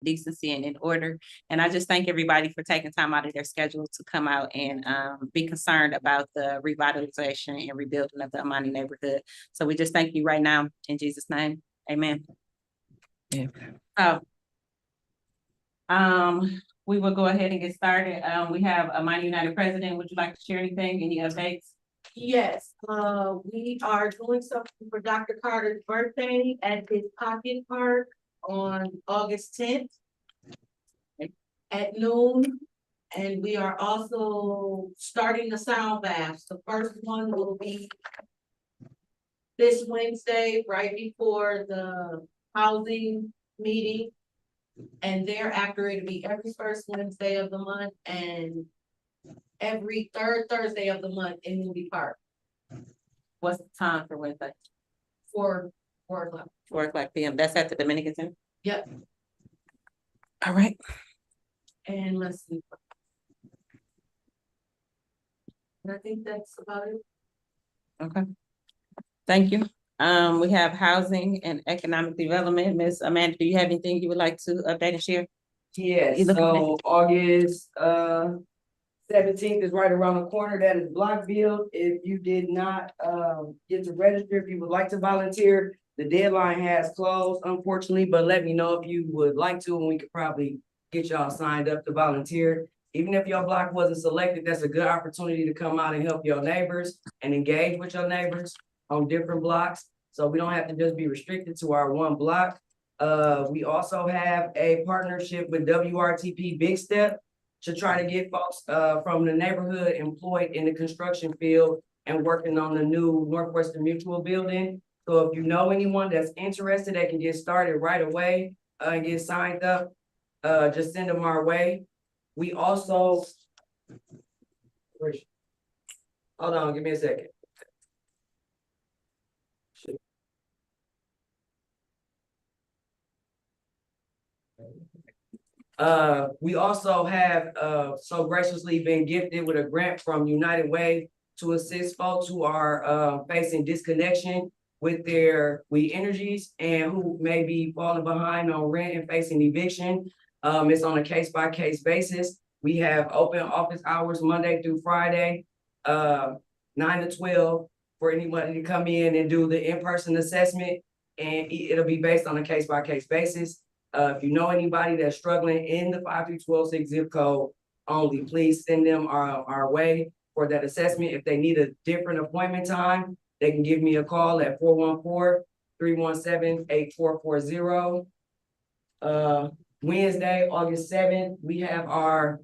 decency and in order. And I just thank everybody for taking time out of their schedule to come out and be concerned about the revitalization and rebuilding of the Amani neighborhood. So we just thank you right now in Jesus' name. Amen. Yeah. Oh. We will go ahead and get started. We have Amani United President. Would you like to share anything? Any updates? Yes, we are doing something for Dr. Carter's birthday at his pocket park on August 10th at noon. And we are also starting the sound baths. The first one will be this Wednesday, right before the housing meeting. And thereafter, it'll be every first Wednesday of the month and every third Thursday of the month in Moody Park. What's the time for Wednesday? 4 o'clock. 4 o'clock p.m. That's at the Dominican Center? Yep. All right. And let's see. And I think that's about it. Okay. Thank you. We have housing and economic development. Ms. Amanda, do you have anything you would like to update and share? Yes, so August 17th is right around the corner. That is block build. If you did not get to register, if you would like to volunteer, the deadline has closed, unfortunately, but let me know if you would like to, and we could probably get y'all signed up to volunteer. Even if your block wasn't selected, that's a good opportunity to come out and help your neighbors and engage with your neighbors on different blocks. So we don't have to just be restricted to our one block. We also have a partnership with WRTP Big Step to try to get folks from the neighborhood employed in the construction field and working on the new Northwestern Mutual building. So if you know anyone that's interested, they can get started right away and get signed up. Just send them our way. We also, hold on, give me a second. We also have so graciously been gifted with a grant from United Way to assist folks who are facing disconnection with their energies and who may be falling behind on rent and facing eviction. It's on a case-by-case basis. We have open office hours Monday through Friday, 9 to 12 for anybody to come in and do the in-person assessment, and it'll be based on a case-by-case basis. If you know anybody that's struggling in the 53126 zip code only, please send them our way for that assessment. If they need a different appointment time, they can give me a call at 414-317-8440. Wednesday, August 7th, we have our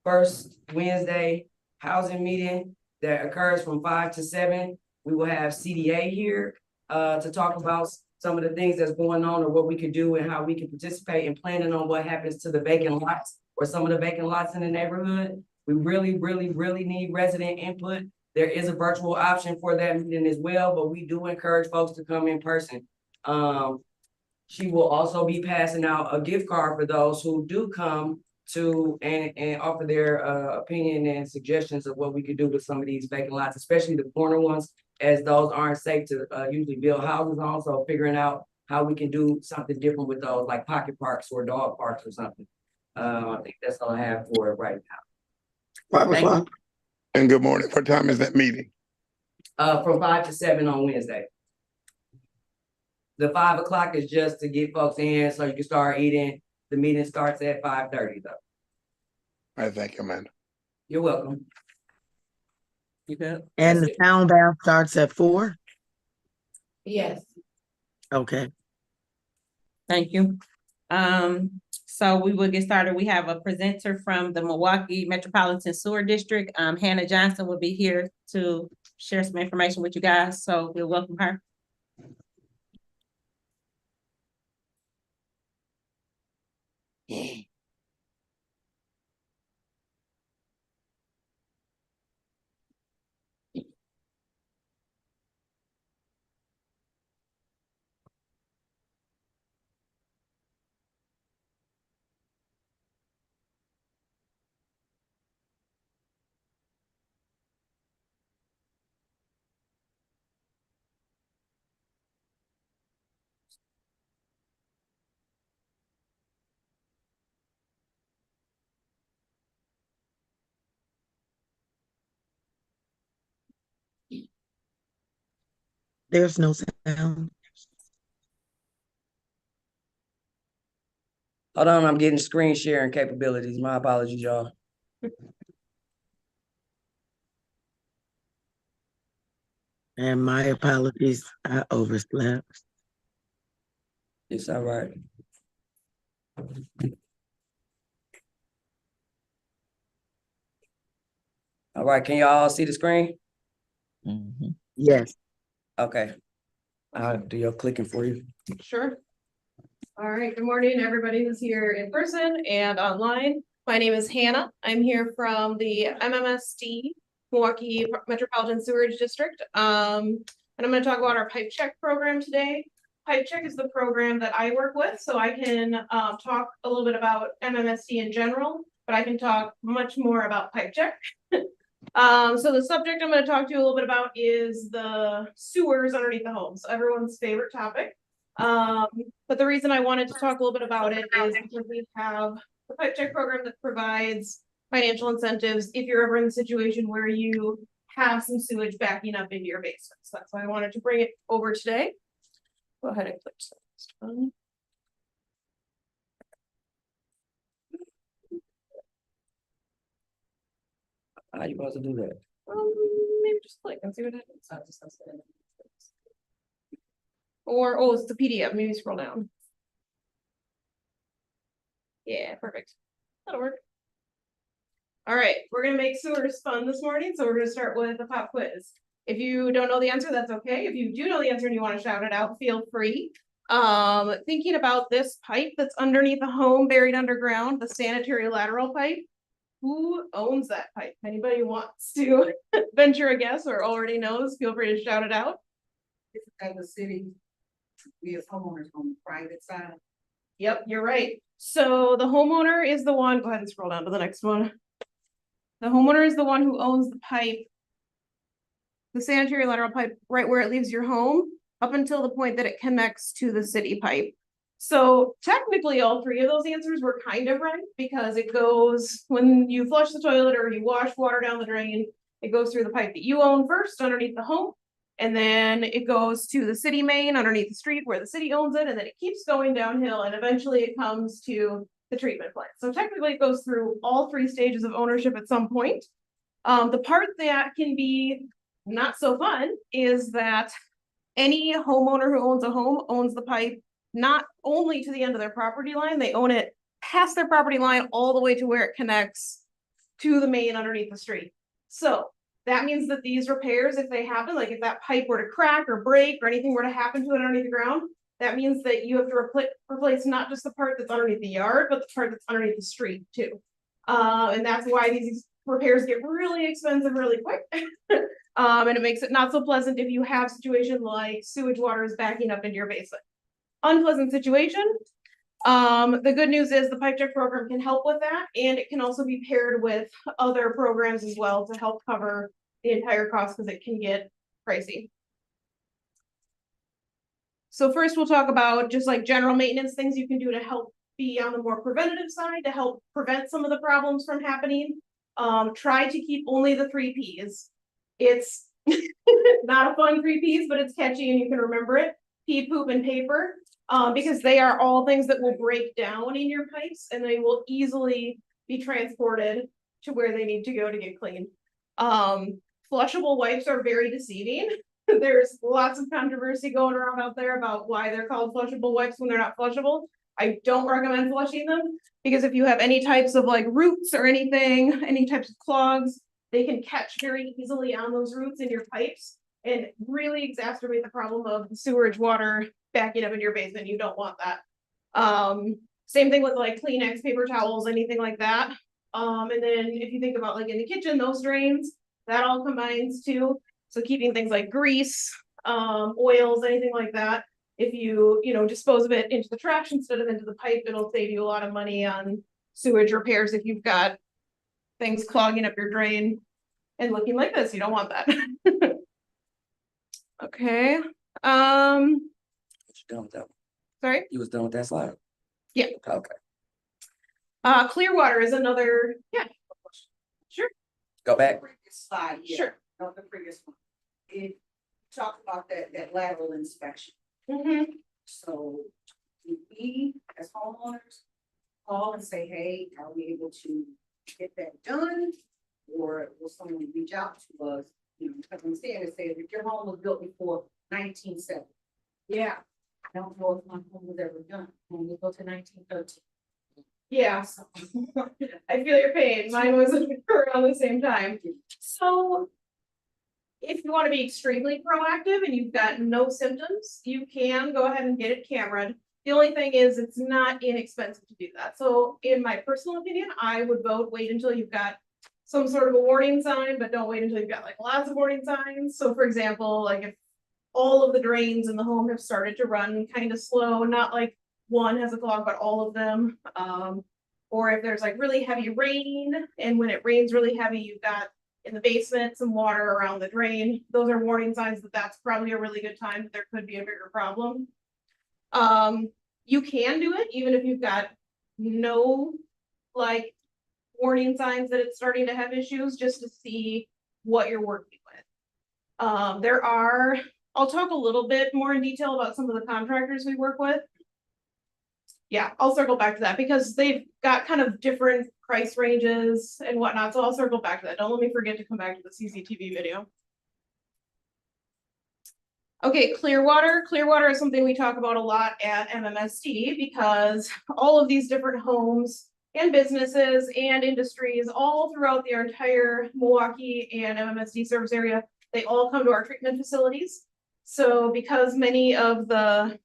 first Wednesday housing meeting that occurs from 5 to 7. We will have CDA here to talk about some of the things that's going on or what we could do and how we can participate in planning on what happens to the vacant lots or some of the vacant lots in the neighborhood. We really, really, really need resident input. There is a virtual option for that meeting as well, but we do encourage folks to come in person. She will also be passing out a gift card for those who do come to and offer their opinion and suggestions of what we could do with some of these vacant lots, especially the corner ones, as those aren't safe to usually build houses on. So figuring out how we can do something different with those, like pocket parks or dog parks or something. I think that's all I have for it right now. 5 o'clock. And good morning. What time is that meeting? From 5 to 7 on Wednesday. The 5 o'clock is just to get folks in so you can start eating. The meeting starts at 5:30 though. All right, thank you, Amanda. You're welcome. You good? And the sound bath starts at 4? Yes. Okay. Thank you. So we will get started. We have a presenter from the Milwaukee Metropolitan Sewer District. Hannah Johnson will be here to share some information with you guys. So we'll welcome her. There's no sound. Hold on, I'm getting screen sharing capabilities. My apologies, y'all. And my apologies, I overslept. It's all right. All right, can y'all see the screen? Yes, Okay. I'll do your clicking for you. Sure. All right, good morning, everybody who's here in person and online. My name is Hannah. I'm here from the MMSD, Milwaukee Metropolitan Sewerage District. And I'm gonna talk about our pipe check program today. Pipe check is the program that I work with, so I can talk a little bit about MMSD in general, but I can talk much more about pipe check. So the subject I'm gonna talk to you a little bit about is the sewers underneath the homes, everyone's favorite topic. But the reason I wanted to talk a little bit about it is because we have the pipe check program that provides financial incentives if you're ever in a situation where you have some sewage backing up into your basement. So that's why I wanted to bring it over today. Go ahead and click to the next one. How you supposed to do that? Maybe just click and see what happens. Or, oh, it's the PDF, maybe scroll down. Yeah, perfect. That'll work. All right, we're gonna make sewers fun this morning, so we're gonna start with a pop quiz. If you don't know the answer, that's okay. If you do know the answer and you want to shout it out, feel free. Thinking about this pipe that's underneath the home, buried underground, the sanitary lateral pipe. Who owns that pipe? Anybody wants to venture a guess or already knows, feel free to shout it out. It's like the city, we as homeowners on the private side. Yep, you're right. So the homeowner is the one, go ahead and scroll down to the next one. The homeowner is the one who owns the pipe, the sanitary lateral pipe, right where it leaves your home, up until the point that it connects to the city pipe. So technically, all three of those answers were kind of right, because it goes, when you flush the toilet or you wash water down the drain, it goes through the pipe that you own first underneath the home. And then it goes to the city main underneath the street where the city owns it, and then it keeps going downhill, and eventually it comes to the treatment plant. So technically it goes through all three stages of ownership at some point. The part that can be not so fun is that any homeowner who owns a home owns the pipe not only to the end of their property line, they own it past their property line all the way to where it connects to the main underneath the street. So that means that these repairs, if they happen, like if that pipe were to crack or break or anything were to happen to it underneath the ground, that means that you have to replace not just the part that's underneath the yard, but the part that's underneath the street too. And that's why these repairs get really expensive really quick. And it makes it not so pleasant if you have situations like sewage water is backing up into your basement. Unpleasant situation. The good news is the pipe check program can help with that, and it can also be paired with other programs as well to help cover the entire cost, because it can get pricey. So first we'll talk about just like general maintenance things you can do to help be on the more preventative side to help prevent some of the problems from happening. Try to keep only the 3 Ps. It's not a fun 3 Ps, but it's catchy and you can remember it. Pee, poop, and paper. Because they are all things that will break down in your pipes and they will easily be transported to where they need to go to get cleaned. Flushable wipes are very deceiving. There's lots of controversy going around out there about why they're called flushable wipes when they're not flushable. I don't recommend flushing them, because if you have any types of like roots or anything, any types of clogs, they can catch very easily on those roots in your pipes and really exacerbate the problem of the sewerage water backing up in your basement. You don't want that. Same thing with like Kleenex, paper towels, anything like that. And then if you think about like in the kitchen, those drains, that all combines too. So keeping things like grease, oils, anything like that. If you dispose of it into the trash instead of into the pipe, it'll save you a lot of money on sewage repairs. If you've got things clogging up your drain and looking like this, you don't want that. Okay. What you done with that one? Sorry. You was done with that slide? Yeah. Okay. Clearwater is another, yeah. Sure. Go back. Previous slide, yeah. Sure. Not the previous one. talk about that lateral inspection. So we, as homeowners, call and say, hey, are we able to get that done? Or will someone reach out to us? You know, because I'm saying, it says if your home was built before 1970. Yeah. I don't know if my home was ever done. Home was built in 1913. Yeah, I feel your pain. Mine was around the same time. So if you want to be extremely proactive and you've got no symptoms, you can go ahead and get it cameraed. The only thing is it's not inexpensive to do that. So in my personal opinion, I would vote wait until you've got some sort of a warning sign, but don't wait until you've got like lots of warning signs. So for example, like if all of the drains in the home have started to run kind of slow, not like one has a clog, but all of them. Or if there's like really heavy rain, and when it rains really heavy, you've got in the basement some water around the drain. Those are warning signs that that's probably a really good time that there could be a bigger problem. You can do it even if you've got no like warning signs that it's starting to have issues, just to see what you're working with. I'll talk a little bit more in detail about some of the contractors we work with. Yeah, I'll circle back to that because they've got kind of different price ranges and whatnot. So I'll circle back to that. Don't let me forget to come back to the CCTV video. Okay, Clearwater. Clearwater is something we talk about a lot at MMSD because all of these different homes and businesses and industries all throughout their entire Milwaukee and MMSD service area, they all come to our treatment facilities. So because many of the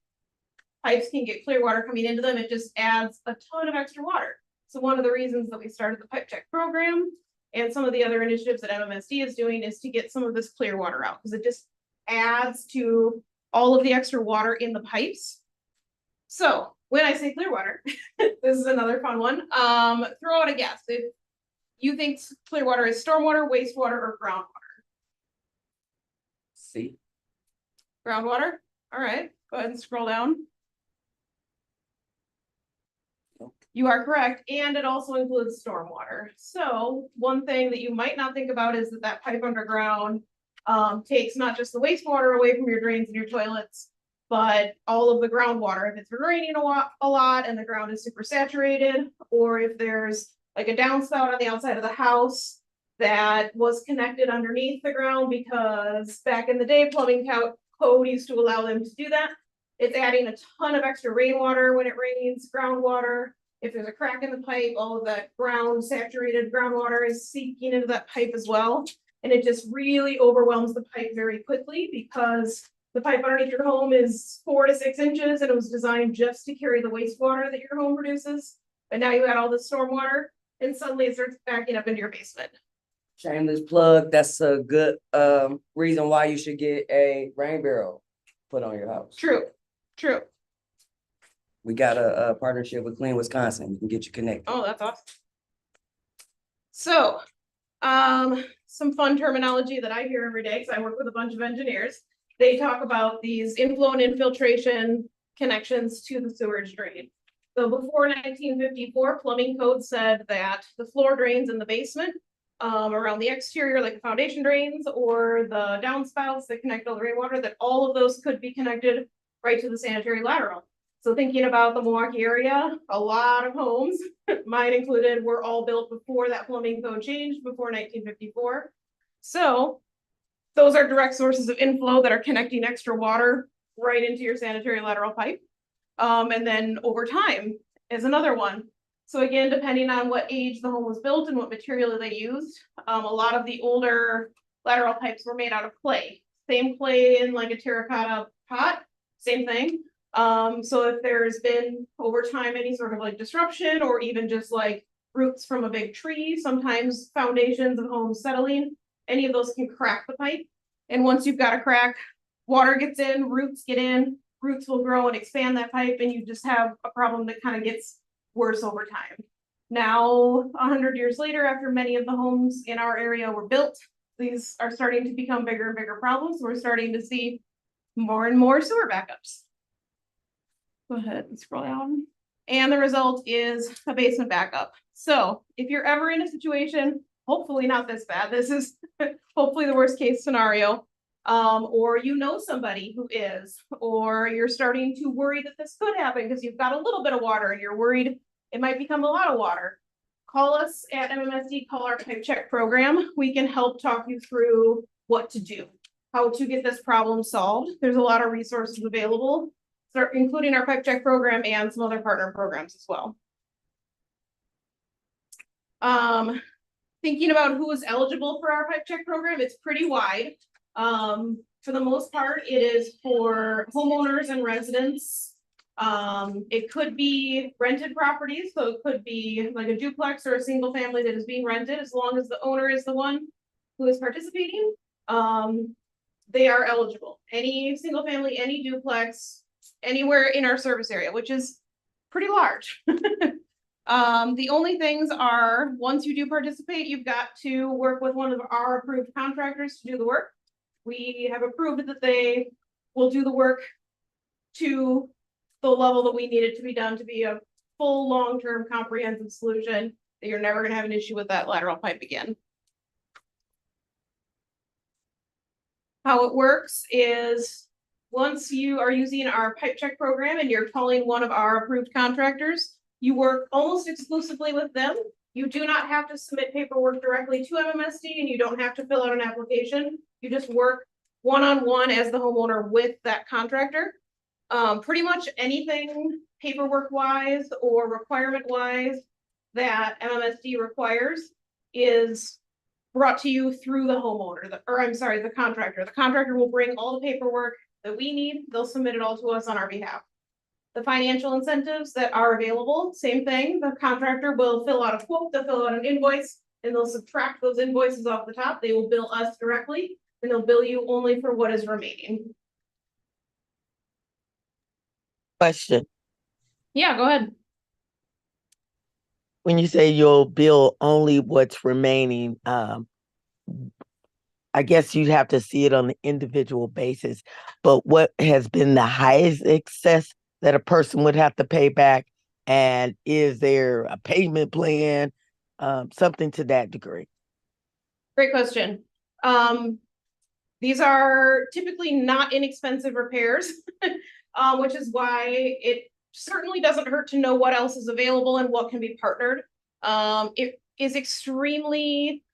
pipes can get clear water coming into them, it just adds a ton of extra water. So one of the reasons that we started the pipe check program and some of the other initiatives that MMSD is doing is to get some of this clear water out because it just adds to all of the extra water in the pipes. So when I say clear water, this is another fun one. Throw out a guess if you think clear water is stormwater, wastewater, or groundwater. See, Groundwater. All right, go ahead and scroll down. You are correct, and it also includes stormwater. So one thing that you might not think about is that pipe underground takes not just the wastewater away from your drains and your toilets, but all of the groundwater. If it's been raining a lot and the ground is super saturated, or if there's like a downspout on the outside of the house that was connected underneath the ground because back in the day, plumbing code used to allow them to do that. It's adding a ton of extra rainwater when it rains, groundwater. If there's a crack in the pipe, all of that saturated groundwater is seeping into that pipe as well. And it just really overwhelms the pipe very quickly because the pipe underneath your home is 4 to 6 inches and it was designed just to carry the wastewater that your home produces. But now you add all this stormwater and suddenly it starts backing up into your basement. shameless plug, that's a good reason why you should get a rain barrel put on your house. True, true. We got a partnership with Clean Wisconsin. We can get you connected. Oh, that's awesome. So, some fun terminology that I hear every day, because I work with a bunch of engineers. They talk about these inflow and infiltration connections to the sewage drain. So before 1954, plumbing code said that the floor drains in the basement around the exterior, like the foundation drains or the downspouts that connect all the rainwater, that all of those could be connected right to the sanitary lateral. So thinking about the Milwaukee area, a lot of homes, mine included, were all built before that plumbing code changed, before 1954. So those are direct sources of inflow that are connecting extra water right into your sanitary lateral pipe. And then over time is another one. So again, depending on what age the home was built and what material they used, a lot of the older lateral pipes were made out of clay. Same clay in like a terracotta pot, same thing. So if there's been over time any sort of like disruption or even just like roots from a big tree, sometimes foundations of homes settling, any of those can crack the pipe. And once you've got a crack, water gets in, roots get in, roots will grow and expand that pipe, and you just have a problem that kind of gets worse over time. Now, 100 years later, after many of the homes in our area were built, these are starting to become bigger and bigger problems. We're starting to see more and more sewer backups. Go ahead and scroll down. And the result is a basement backup. So if you're ever in a situation, hopefully not this bad, this is hopefully the worst case scenario, or you know somebody who is, or you're starting to worry that this could happen because you've got a little bit of water and you're worried it might become a lot of water. Call us at MMSD, call our pipe check program. We can help talk you through what to do, how to get this problem solved. There's a lot of resources available, including our pipe check program and some other partner programs as well. Thinking about who is eligible for our pipe check program, it's pretty wide. For the most part, it is for homeowners and residents. It could be rented properties, so it could be like a duplex or a single family that is being rented, as long as the owner is the one who is participating. They are eligible. Any single family, any duplex, anywhere in our service area, which is pretty large. The only things are, once you do participate, you've got to work with one of our approved contractors to do the work. We have approved that they will do the work to the level that we need it to be done to be a full, long-term comprehensive solution that you're never gonna have an issue with that lateral pipe again. How it works is, once you are using our pipe check program and you're calling one of our approved contractors, you work almost exclusively with them. You do not have to submit paperwork directly to MMSD, and you don't have to fill out an application. You just work one-on-one as the homeowner with that contractor. Pretty much anything paperwork-wise or requirement-wise that MMSD requires is brought to you through the homeowner, the contractor. The contractor will bring all the paperwork that we need. They'll submit it all to us on our behalf. The financial incentives that are available, same thing. The contractor will fill out a quote, they'll fill out an invoice, and they'll subtract those invoices off the top. They will bill us directly, and they'll bill you only for what is remaining. Question. Yeah, go ahead. When you say you'll bill only what's remaining, I guess you'd have to see it on an individual basis, but what has been the highest excess that a person would have to pay back? And is there a payment plan, something to that degree? Great question. These are typically not inexpensive repairs, which is why it certainly doesn't hurt to know what else is available and what can be partnered. It is extremely,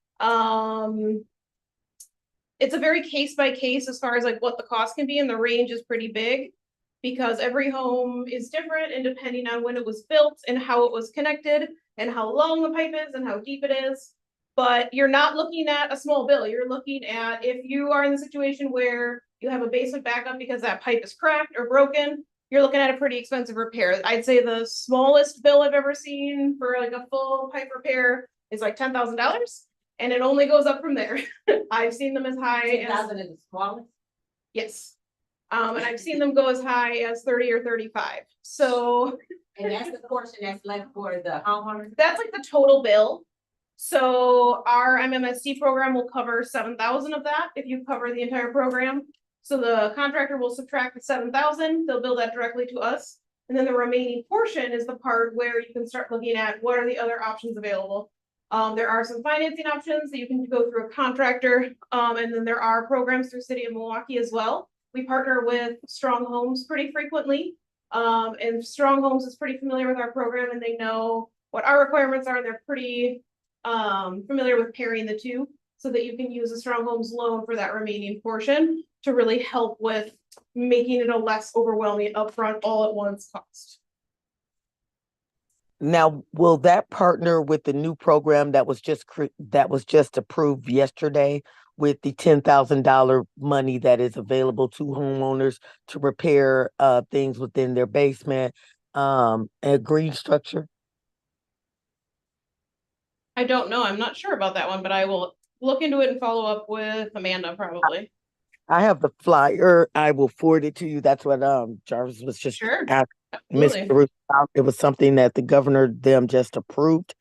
it's a very case by case as far as like what the cost can be, and the range is pretty big because every home is different, and depending on when it was built and how it was connected and how long the pipe is and how deep it is. But you're not looking at a small bill. You're looking at, if you are in the situation where you have a basement backup because that pipe is cracked or broken, you're looking at a pretty expensive repair. I'd say the smallest bill I've ever seen for like a full pipe repair is like $10,000, and it only goes up from there. I've seen them as high as 10,000 is the smallest. yes. And I've seen them go as high as 30 or 35. So And that's the portion that's left for the homeowner. that's like the total bill. So our MMSD program will cover 7,000 of that if you cover the entire program. So the contractor will subtract the 7,000, they'll bill that directly to us. And then the remaining portion is the part where you can start looking at what are the other options available. There are some financing options that you can go through a contractor. And then there are programs through City of Milwaukee as well. We partner with Strong Homes pretty frequently. And Strong Homes is pretty familiar with our program, and they know what our requirements are. They're pretty familiar with pairing the two so that you can use a Strong Homes loan for that remaining portion to really help with making it a less overwhelming upfront all at once cost. Now, will that partner with the new program that was just approved yesterday with the $10,000 money that is available to homeowners to repair things within their basement, a green structure? I don't know. I'm not sure about that one, but I will look into it and follow up with Amanda probably. I have the flyer. I will forward it to you. That's what Jarvis was just Sure. asking Mr. Ruth about. It was something that the governor them just approved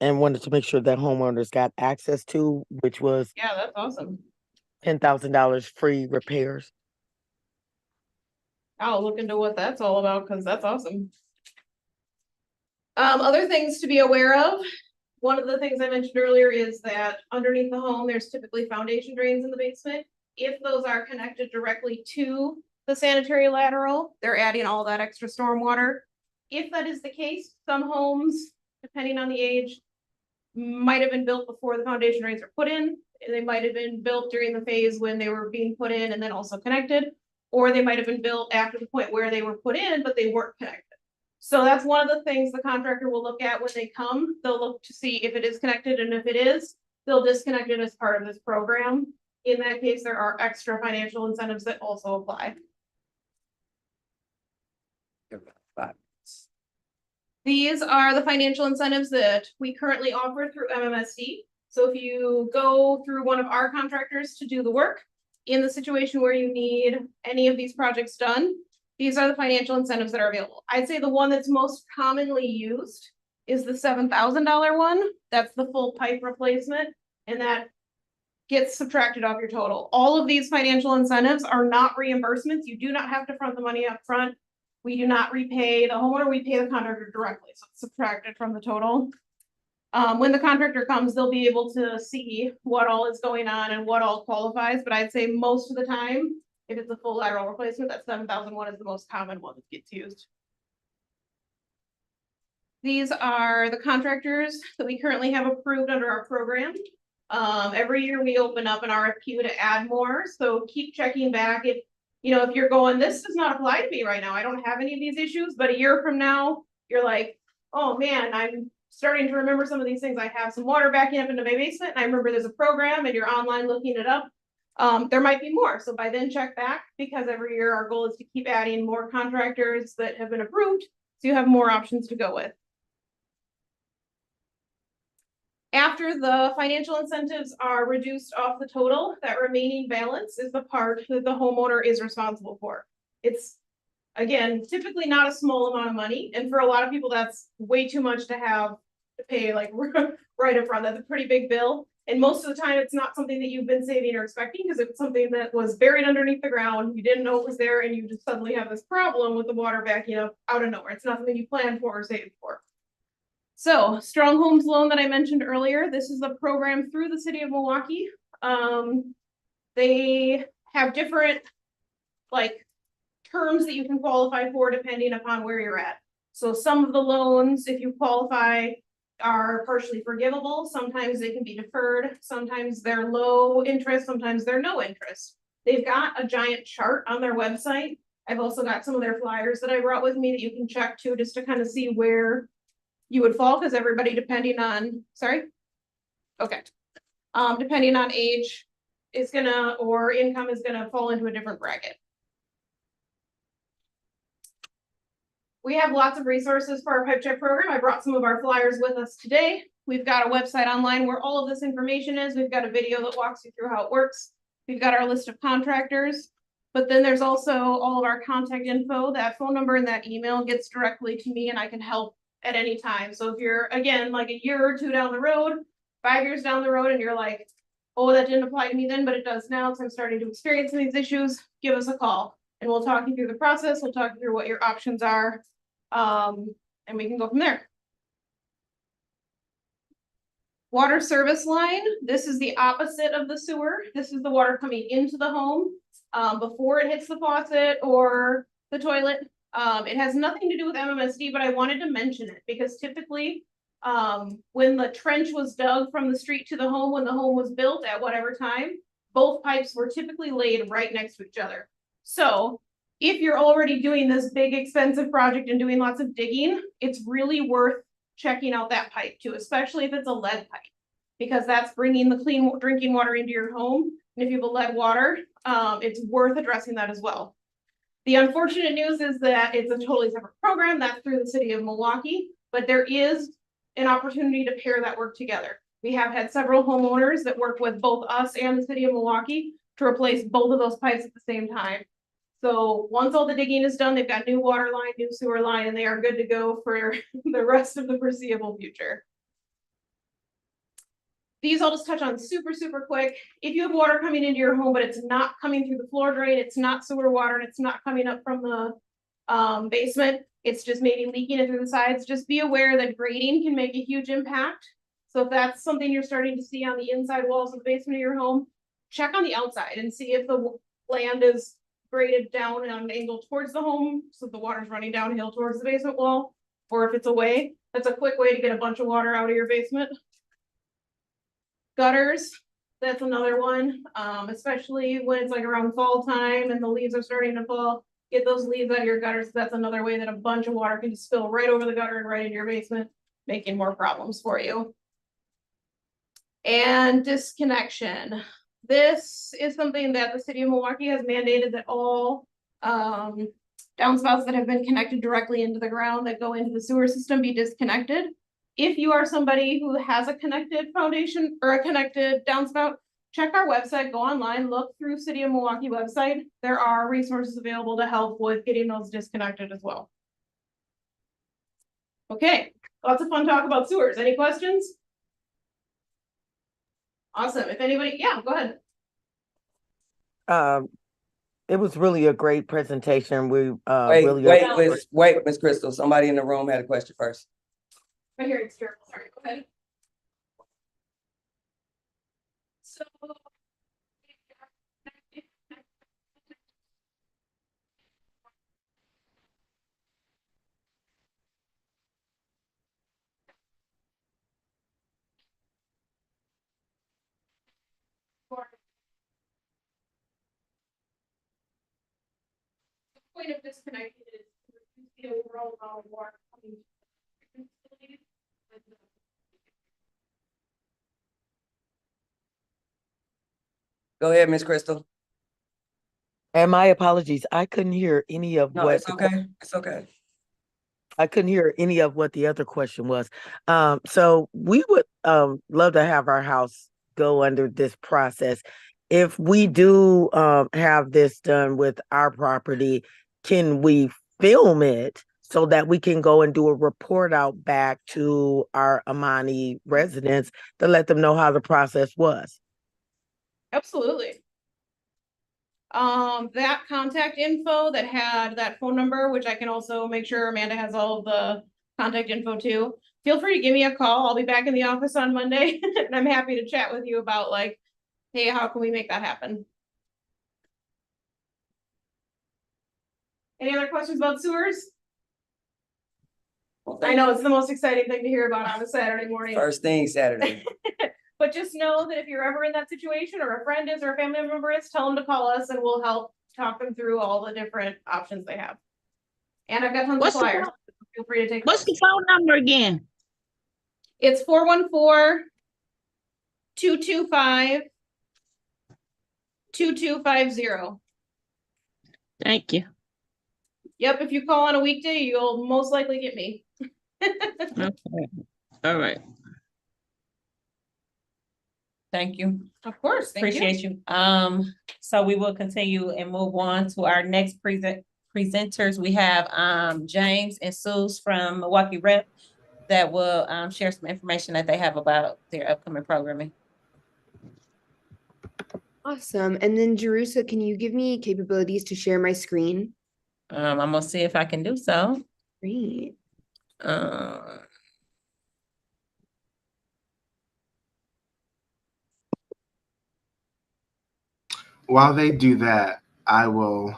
and wanted to make sure that homeowners got access to, which was Yeah, that's awesome. $10,000 free repairs. I'll look into what that's all about because that's awesome. Other things to be aware of. One of the things I mentioned earlier is that underneath the home, there's typically foundation drains in the basement. if those are connected directly to the sanitary lateral, they're adding all that extra stormwater. If that is the case, some homes, depending on the age, might have been built before the foundation drains were put in. They might have been built during the phase when they were being put in and then also connected. Or they might have been built after the point where they were put in, but they weren't connected. So that's one of the things the contractor will look at when they come. They'll look to see if it is connected, and if it is, they'll disconnect it as part of this program. In that case, there are extra financial incentives that also apply. These are the financial incentives that we currently offer through MMSD. So if you go through one of our contractors to do the work, in the situation where you need any of these projects done, these are the financial incentives that are available. I'd say the one that's most commonly used is the $7,000 one. That's the full pipe replacement, and that gets subtracted off your total. All of these financial incentives are not reimbursements. You do not have to front the money up front. We do not repay the homeowner, we pay the contractor directly, so it's subtracted from the total. When the contractor comes, they'll be able to see what all is going on and what all qualifies, but I'd say most of the time, if it's a full lateral replacement, that 7,001 is the most common one that gets used. These are the contractors that we currently have approved under our program. Every year we open up an RFQ to add more, so keep checking back if you're going, this does not apply to me right now, I don't have any of these issues, but a year from now, you're like, oh man, I'm starting to remember some of these things. I have some water backing up into my basement, and I remember there's a program, and you're online looking it up. There might be more, so by then check back, because every year our goal is to keep adding more contractors that have been approved, so you have more options to go with. After the financial incentives are reduced off the total, that remaining balance is the part that the homeowner is responsible for. It's, again, typically not a small amount of money, and for a lot of people, that's way too much to have to pay like right up front. That's a pretty big bill, and most of the time, it's not something that you've been saving or expecting, because it's something that was buried underneath the ground. You didn't know it was there, and you just suddenly have this problem with the water backing up out of nowhere. It's not something you planned for or saved for. So, Strong Homes Loan that I mentioned earlier, this is a program through the city of Milwaukee. They have different terms that you can qualify for depending upon where you're at. So some of the loans, if you qualify, are partially forgivable. Sometimes they can be deferred. Sometimes they're low interest. Sometimes they're no interest. They've got a giant chart on their website. I've also got some of their flyers that I brought with me that you can check too, just to kind of see where you would fall, because everybody depending on, depending on age is gonna, or income is gonna fall into a different bracket. We have lots of resources for our pipe check program. I brought some of our flyers with us today. We've got a website online where all of this information is. We've got a video that walks you through how it works. We've got our list of contractors, but then there's also all of our contact info. That phone number and that email gets directly to me, and I can help at any time. So if you're, again, like a year or two down the road, 5 years down the road, and you're like, oh, that didn't apply to me then, but it does now, because I'm starting to experience these issues, give us a call, and we'll talk you through the process. We'll talk you through what your options are, and we can go from there. Water service line. This is the opposite of the sewer. This is the water coming into the home before it hits the faucet or the toilet. It has nothing to do with MMSD, but I wanted to mention it because typically when the trench was dug from the street to the home, when the home was built at whatever time, both pipes were typically laid right next to each other. So if you're already doing this big expensive project and doing lots of digging, it's really worth checking out that pipe too, especially if it's a lead pipe, because that's bringing the clean drinking water into your home. And if you have a lead water, it's worth addressing that as well. The unfortunate news is that it's a totally separate program. That's through the city of Milwaukee, but there is an opportunity to pair that work together. We have had several homeowners that work with both us and the city of Milwaukee to replace both of those pipes at the same time. So once all the digging is done, they've got new water line, new sewer line, and they are good to go for the rest of the foreseeable future. These I'll just touch on super quick. If you have water coming into your home, but it's not coming through the floor drain, it's not sewer water, and it's not coming up from the basement, it's just maybe leaking it through the sides, just be aware that grading can make a huge impact. So if that's something you're starting to see on the inside walls of the basement of your home, check on the outside and see if the land is graded down on an angle towards the home, so the water's running downhill towards the basement wall, or if it's away. That's a quick way to get a bunch of water out of your basement. Gutters, that's another one, especially when it's like around fall time and the leaves are starting to fall. Get those leaves out of your gutters. That's another way that a bunch of water can just spill right over the gutter and right into your basement, making more problems for you. And disconnection. This is something that the city of Milwaukee has mandated that all downspouts that have been connected directly into the ground that go into the sewer system be disconnected. If you are somebody who has a connected foundation or a connected downspout, check our website, go online, look through City of Milwaukee website. There are resources available to help with getting those disconnected as well. Okay, lots of fun talk about sewers. Any questions? Awesome. If anybody, yeah, go ahead. It was really a great presentation. We Wait, really wait, Miss Crystal, somebody in the room had a question first. Right here, it's terrible. Sorry, go ahead. So. The point of disconnecting is to reduce the overall amount of water coming to the facilities. Go ahead, Miss Crystal. And my apologies, I couldn't hear any of No, what it's okay. It's okay. I couldn't hear any of what the other question was. So we would love to have our house go under this process. If we do have this done with our property, can we film it so that we can go and do a report out back to our Amani residents to let them know how the process was? Absolutely. That contact info that had that phone number, which I can also make sure Amanda has all of the contact info too. Feel free to give me a call. I'll be back in the office on Monday and I'm happy to chat with you about like, hey, how can we make that happen? Any other questions about sewers? Well, I know it's the most exciting thing to hear about on a Saturday morning. First thing Saturday. But just know that if you're ever in that situation or a friend is or a family member is, tell them to call us and we'll help talk them through all the different options they have. And I've got tons of flyers. Feel free to take. What's the phone number again? It's 414-225-2250. Thank you. Yep, if you call on a weekday, you'll most likely get me. Okay. All right. Thank you. Of course, thank you. Appreciate you. So we will continue and move on to our next presenters. We have James and Suze from Milwaukee Rep that will share some information that they have about their upcoming programming. Awesome. And then Jerusha, can you give me capabilities to share my screen? I'm gonna see if I can do so. Great. While they do that, I will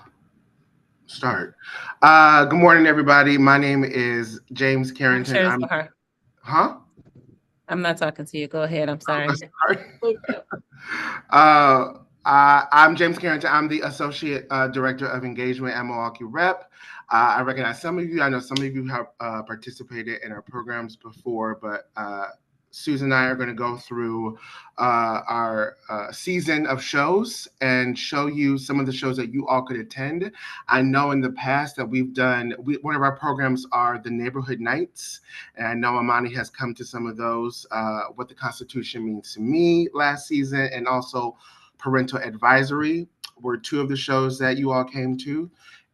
start. Good morning, everybody. My name is James Carrington. Share this for her. Huh? I'm not talking to you. Go ahead. I'm sorry. I'm James Carrington. I'm the Associate Director of Engagement at Milwaukee Rep. I recognize some of you. I know some of you have participated in our programs before, but Susan and I are going to go through our season of shows and show you some of the shows that you all could attend. I know in the past that we've done, one of our programs are the Neighborhood Nights, and I know Amani has come to some of those, What the Constitution Means to Me last season, and also Parental Advisory were two of the shows that you all came to.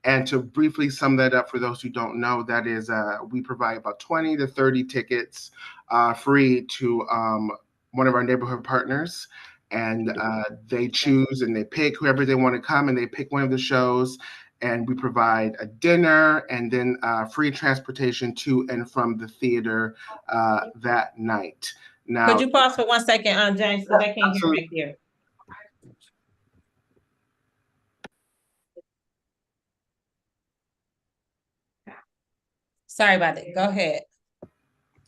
And to briefly sum that up for those who don't know, that is, we provide about 20 to 30 tickets free to one of our neighborhood partners. And they choose and they pick whoever they want to come, and they pick one of the shows. And we provide a dinner and then free transportation to and from the theater that night. Now, Could you pause for 1 second, James, because I can't hear back here. Sorry about that. Go ahead.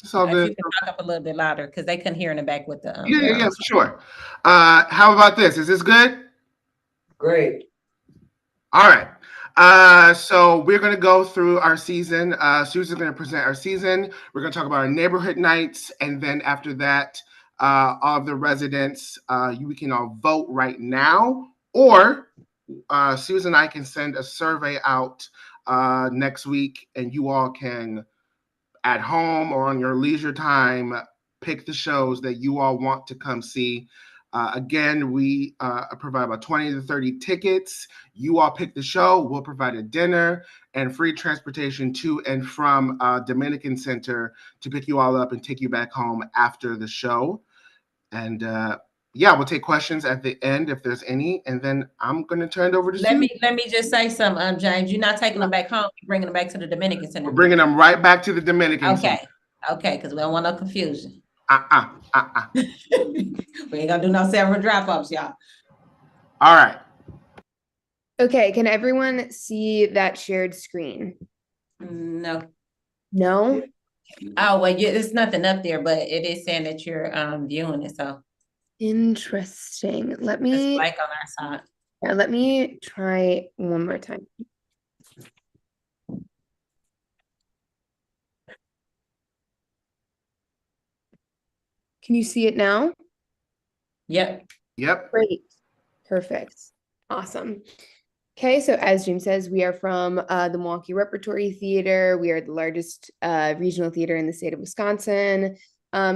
It's all If good. you can talk up a little bit louder, because they couldn't hear in the back with the Yeah, for sure. How about this? Is this good? Great. All right. So we're going to go through our season. Susan's going to present our season. We're going to talk about our neighborhood nights. And then after that, all of the residents, we can all vote right now. Or Susan and I can send a survey out next week, and you all can, at home or on your leisure time, pick the shows that you all want to come see. Again, we provide about 20 to 30 tickets. You all pick the show. We'll provide a dinner and free transportation to and from Dominican Center to pick you all up and take you back home after the show. And yeah, we'll take questions at the end if there's any. And then I'm going to turn it over to Susan. Let me just say something, James. You're not taking them back home. You're bringing them back to the Dominican Center. We're bringing them right back to the Dominican Center. Okay, because we don't want no confusion. We We ain't gonna do no several drop-offs, y'all. All right. Okay, can everyone see that shared screen? No. No? Oh, well, yeah, there's nothing up there, but it is saying that you're viewing it, so Interesting. Let it's me like on our side. let me try one more time. Can you see it now? Yep. Great. Perfect. Awesome. Okay, so as Jim says, we are from the Milwaukee Repertory Theater. We are the largest regional theater in the state of Wisconsin.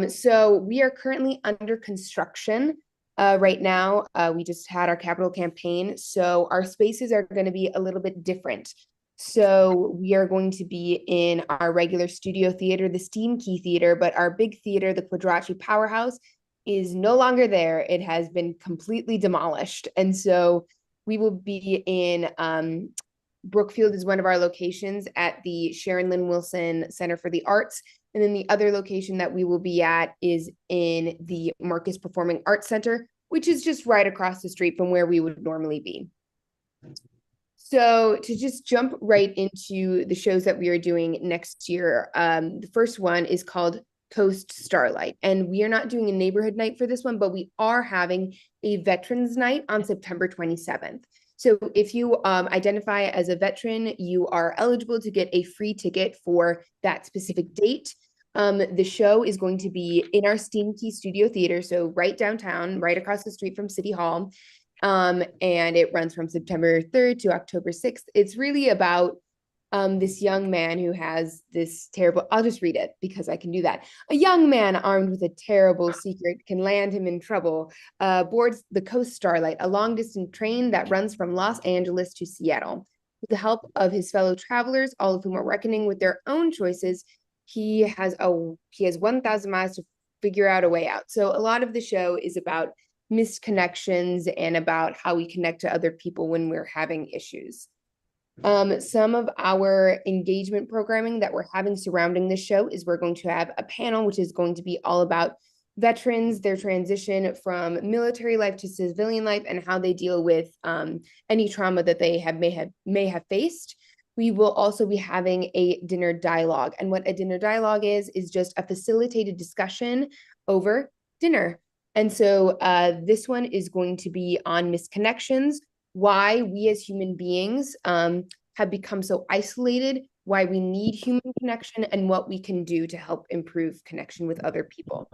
So we are currently under construction right now. We just had our capital campaign, so our spaces are going to be a little bit different. So we are going to be in our regular studio theater, the Steam Key Theater, but our big theater, the Quadracci Powerhouse, is no longer there. It has been completely demolished. And so we will be in Brookfield is one of our locations at the Sharon Lynn Wilson Center for the Arts. And then the other location that we will be at is in the Marcus Performing Arts Center, which is just right across the street from where we would normally be. So to just jump right into the shows that we are doing next year, the first one is called Coast Starlight. And we are not doing a neighborhood night for this one, but we are having a Veterans Night on September 27th. So if you identify as a veteran, you are eligible to get a free ticket for that specific date. The show is going to be in our Steam Key Studio Theater, so right downtown, right across the street from City Hall. And it runs from September 3rd to October 6th. It's really about this young man who has this terrible, I'll just read it because I can do that. A young man armed with a terrible secret can land him in trouble, boards the Coast Starlight, a long distance train that runs from Los Angeles to Seattle. With the help of his fellow travelers, all of whom are reckoning with their own choices, he has 1,000 miles to figure out a way out. So a lot of the show is about missed connections and about how we connect to other people when we're having issues. Some of our engagement programming that we're having surrounding this show is we're going to have a panel, which is going to be all about veterans, their transition from military life to civilian life, and how they deal with any trauma that they may have faced. We will also be having a dinner dialogue. And what a dinner dialogue is just a facilitated discussion over dinner. And so this one is going to be on misconnections, why we as human beings have become so isolated, why we need human connection, and what we can do to help improve connection with other people.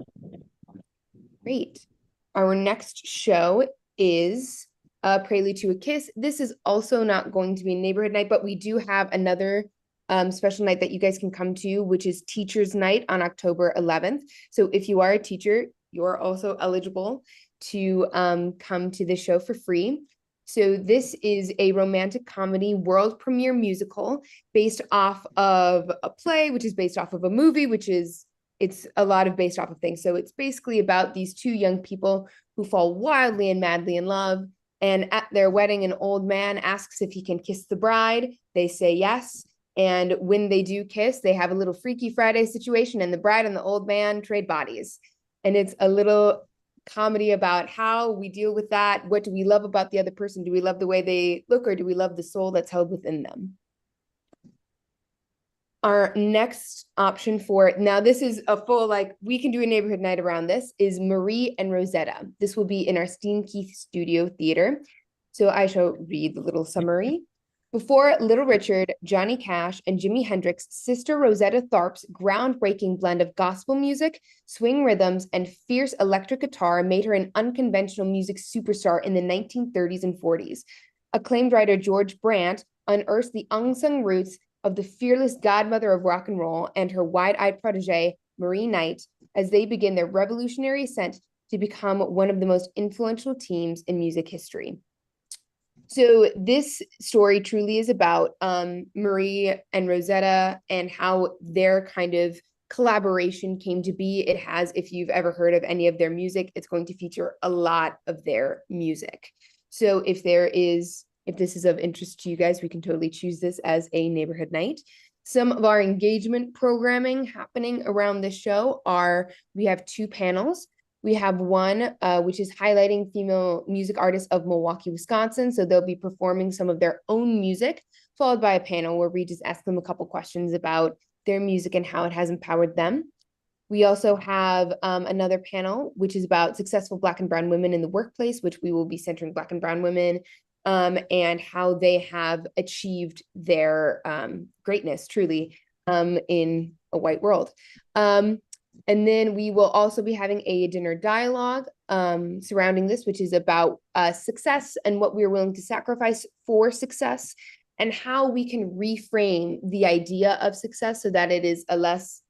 Great. Our next show is Prelude to a Kiss. This is also not going to be a neighborhood night, but we do have another special night that you guys can come to, which is Teachers Night on October 11th. So if you are a teacher, you're also eligible to come to this show for free. So this is a romantic comedy world premiere musical based off of a play, which is based off of a movie, it's a lot of based off of things. So it's basically about these two young people who fall wildly and madly in love. And at their wedding, an old man asks if he can kiss the bride. They say yes. And when they do kiss, they have a little Freaky Friday situation, and the bride and the old man trade bodies. And it's a little comedy about how we deal with that. What do we love about the other person? Do we love the way they look, or do we love the soul that's held within them? Our next option for, now this is a full, like, we can do a neighborhood night around this, is Marie and Rosetta. This will be in our Steam Keith Studio Theater. So I shall read the little summary. Before Little Richard, Johnny Cash, and Jimi Hendrix, sister Rosetta Tharpe's groundbreaking blend of gospel music, swing rhythms, and fierce electric guitar made her an unconventional music superstar in the 1930s and 40s. Acclaimed writer George Brandt unearths the unsung roots of the fearless godmother of rock and roll and her wide-eyed protege, Marie Knight, as they begin their revolutionary ascent to become one of the most influential teams in music history. So this story truly is about Marie and Rosetta and how their kind of collaboration came to be. It has, if you've ever heard of any of their music, it's going to feature a lot of their music. So if this is of interest to you guys, we can totally choose this as a neighborhood night. Some of our engagement programming happening around this show are, we have 2 panels. We have one, which is highlighting female music artists of Milwaukee, Wisconsin. So they'll be performing some of their own music, followed by a panel where we just ask them a couple questions about their music and how it has empowered them. We also have another panel, which is about successful Black and Brown women in the workplace, which we will be centering Black and Brown women and how they have achieved their greatness, truly, in a white world. And then we will also be having a dinner dialogue surrounding this, which is about success and what we are willing to sacrifice for success and how we can reframe the idea of success so that it is a less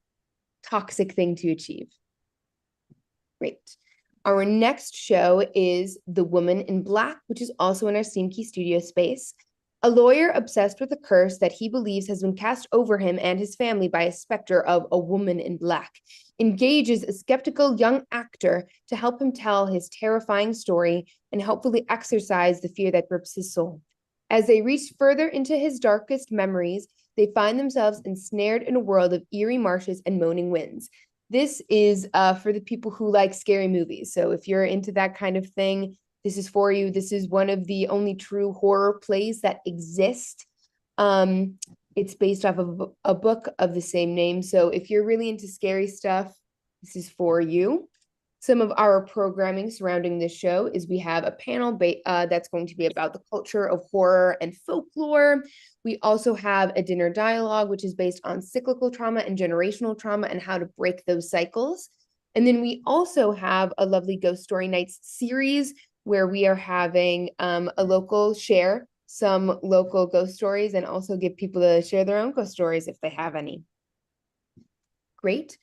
toxic thing to achieve. Great. Our next show is The Woman in Black, which is also in our Steam Key studio space. A lawyer obsessed with a curse that he believes has been cast over him and his family by a specter of a woman in black engages a skeptical young actor to help him tell his terrifying story and helpfully exorcise the fear that grips his soul. As they reach further into his darkest memories, they find themselves ensnared in a world of eerie marshes and moaning winds. This is for the people who like scary movies. So if you're into that kind of thing, this is for you. This is one of the only true horror plays that exist. It's based off of a book of the same name. So if you're really into scary stuff, this is for you. Some of our programming surrounding this show is we have a panel that's going to be about the culture of horror and folklore. We also have a dinner dialogue, which is based on cyclical trauma and generational trauma and how to break those cycles. And then we also have a lovely Ghost Story Nights series where we are having a local share some local ghost stories and also give people to share their own ghost stories if they have any. Great.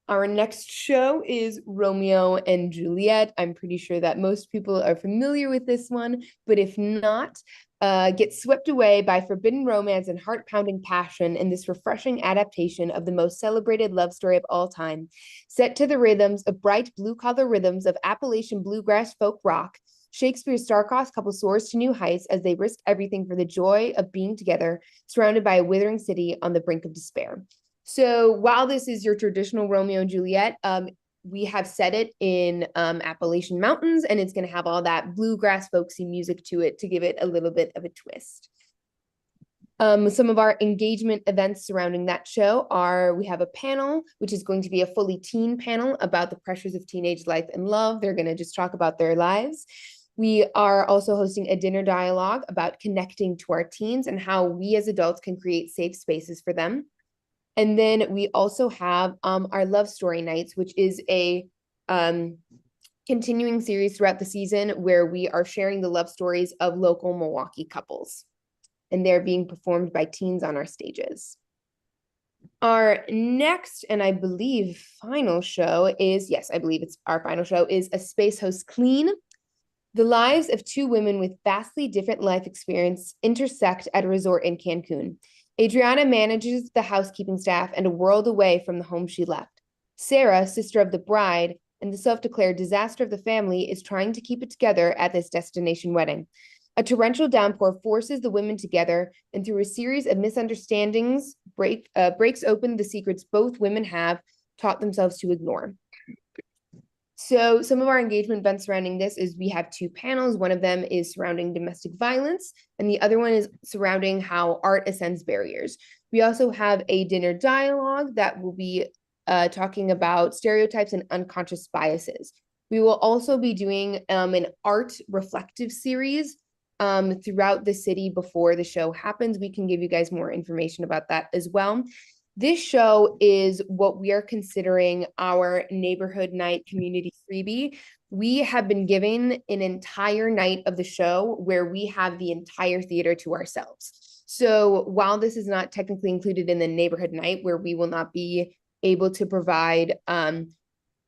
Our next show is Romeo and Juliet. I'm pretty sure that most people are familiar with this one, but if not, get swept away by forbidden romance and heart-pounding passion in this refreshing adaptation of the most celebrated love story of all time. Set to the rhythms of bright blue-collar rhythms of Appalachian bluegrass folk rock, Shakespeare's star-crossed couple soars to new heights as they risk everything for the joy of being together, surrounded by a withering city on the brink of despair. So while this is your traditional Romeo and Juliet, we have set it in Appalachian Mountains, and it's going to have all that bluegrass folksy music to it to give it a little bit of a twist. Some of our engagement events surrounding that show are, we have a panel, which is going to be a fully teen panel about the pressures of teenage life and love. They're going to just talk about their lives. We are also hosting a dinner dialogue about connecting to our teens and how we as adults can create safe spaces for them. And then we also have our Love Story Nights, which is a continuing series throughout the season where we are sharing the love stories of local Milwaukee couples. And they're being performed by teens on our stages. Our next, and I believe final show is, yes, I believe it's our final show, is A Space Host Clean. The lives of 2 women with vastly different life experience intersect at a resort in Cancun. Adriana manages the housekeeping staff and a world away from the home she left. Sarah, sister of the bride and the self-declared disaster of the family, is trying to keep it together at this destination wedding. A torrential downpour forces the women together, and through a series of misunderstandings, breaks open the secrets both women have taught themselves to ignore. So some of our engagement events surrounding this is we have two panels. One of them is surrounding domestic violence, and the other one is surrounding how art ascends barriers. We also have a dinner dialogue that will be talking about stereotypes and unconscious biases. We will also be doing an art reflective series throughout the city before the show happens. We can give you guys more information about that as well. This show is what we are considering our neighborhood night community freebie. We have been given an entire night of the show where we have the entire theater to ourselves. So while this is not technically included in the neighborhood night, where we will not be able to provide